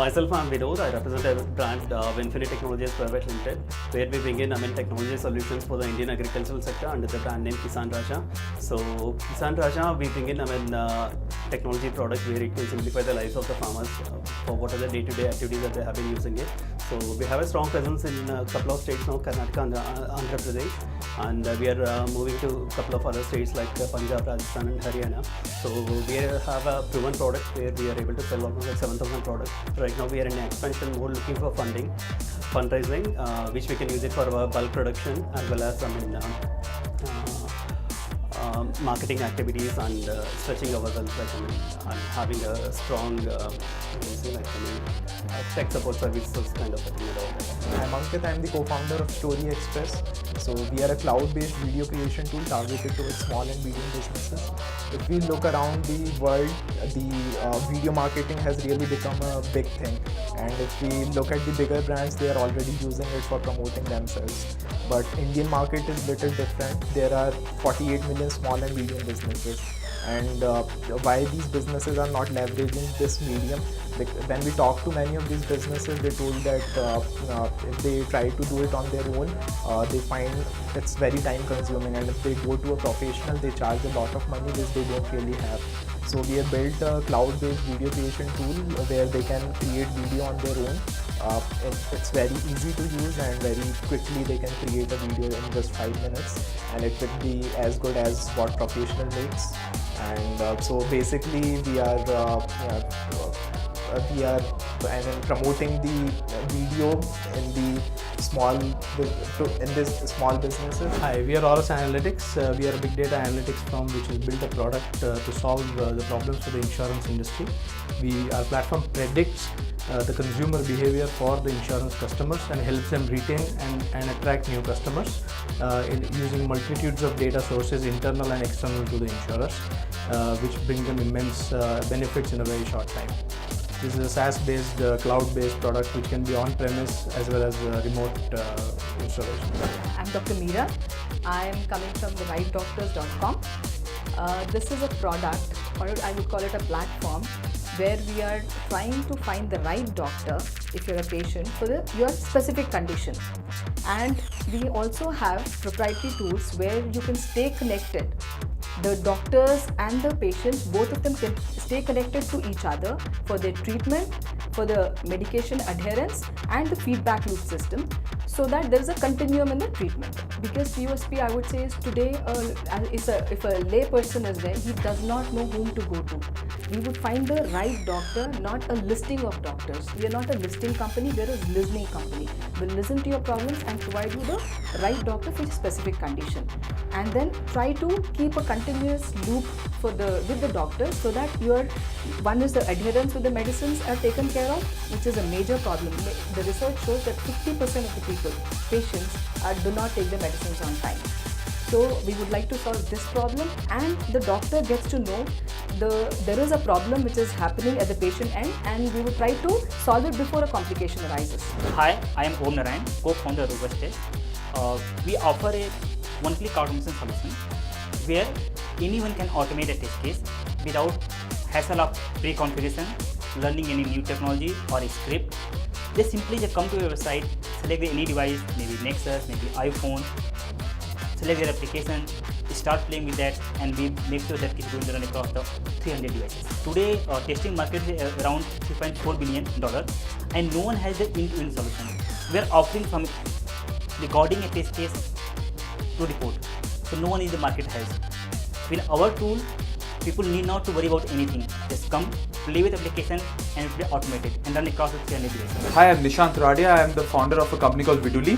Myself, I'm Vinod. I represent a brand, Winfinity Technologies Private Limited, where we bring in technology solutions for the Indian agricultural sector under the brand name Kisan Raja. So, Kisan Raja, we bring in technology products where it will simplify the lives of the farmers for what are the day-to-day activities that they have been using it. So, we have a strong presence in a couple of states now, Karnataka and Andhra Pradesh, and we are moving to a couple of other states like Punjab, Rajasthan, and Haryana. So, we have a proven product where we are able to sell almost like 7,000 products. Right now, we are in expansion mode, looking for fundraising, which we can use it for our bulk production as well as marketing activities and stretching ourselves and having a strong tech support services kind of a thing. I'm Ankit. I'm the co-founder of Story Express. So we are a cloud-based video creation tool targeted towards small and medium businesses. If we look around the world, the video marketing has really become a big thing. And if we look at the bigger brands, they are already using it for promoting themselves. But Indian market is little different. There are 48 million small and medium businesses. And why these businesses are not leveraging this medium, when we talk to many of these businesses, they told that if they try to do it on their own, they find it's very time consuming, and if they go to a professional, they charge a lot of money which they don't really have. So we have built a cloud-based video creation tool where they can create video on their own. It's very easy to use, and very quickly they can create a video in just 5 minutes, and it will be as good as what professional makes. And so basically we are promoting the video in this small businesses. Hi, we are Auris Analytics. We are a big data analytics firm which has built a product to solve the problems for the insurance industry. Our platform predicts the consumer behavior for the insurance customers and helps them retain and attract new customers using multitudes of data sources, internal and external to the insurers, which bring them immense benefits in a very short time. This is a SaaS-based, cloud-based product which can be on-premise as well as remote installation. I'm Dr. Meera. I'm coming from the rightdoctors.com. This is a product, or I would call it a platform, where we are trying to find the right doctor if you're a patient for your specific condition. And we also have proprietary tools where you can stay connected. The doctors and the patients, both of them can stay connected to each other for their treatment, for the medication adherence and the feedback loop system, so that there is a continuum in the treatment. Because USP, I would say, is today, if a lay person is there, he does not know whom to go to. We would find the right doctor, not a listing of doctors. We are not a listing company, we are a listening company. We'll listen to your problems and provide you the right doctor for your specific condition. And then try to keep a continuous loop with the doctor, so that one is the adherence with the medicines are taken care of, which is a major problem. The research shows that 50% of the patients do not take the medicines on time. So we would like to solve this problem, and the doctor gets to know there is a problem which is happening at the patient end, and we will try to solve it before a complication arises. Hi, I am Om Narayan, co-founder of Robustech. We offer a one-click automation solution where anyone can automate a test case without hassle of pre-configuration, learning any new technology or a script. They simply come to your website, select any device, maybe Nexus, maybe iPhone, select their application, start playing with that, and we make sure that it's going to run across the 300 devices. Today, testing market is around $3.4 billion, and no one has the end-to-end solution. We are offering from recording a test case to report. So no one in the market has. With our tool, people need not to worry about anything. Just come, play with application, and it will be automated and run across the 300 devices. Hi, I'm Nishant Radia. I am the founder of a company called Viduli.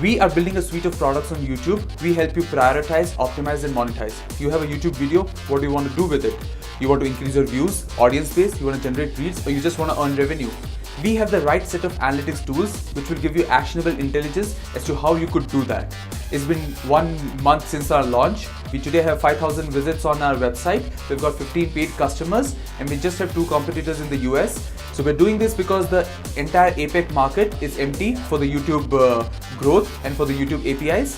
We are building a suite of products on YouTube. We help you prioritize, optimize, and monetize. You have a YouTube video, what do you want to do with it? You want to increase your views, audience base, you want to generate reads, or you just want to earn revenue. We have the right set of analytics tools which will give you actionable intelligence as to how you could do that. It's been 1 month since our launch. We today have 5,000 visits on our website. We've got 15 paid customers, and we just have 2 competitors in the US. So we're doing this because the entire APAC market is empty for the YouTube growth and for the YouTube APIs.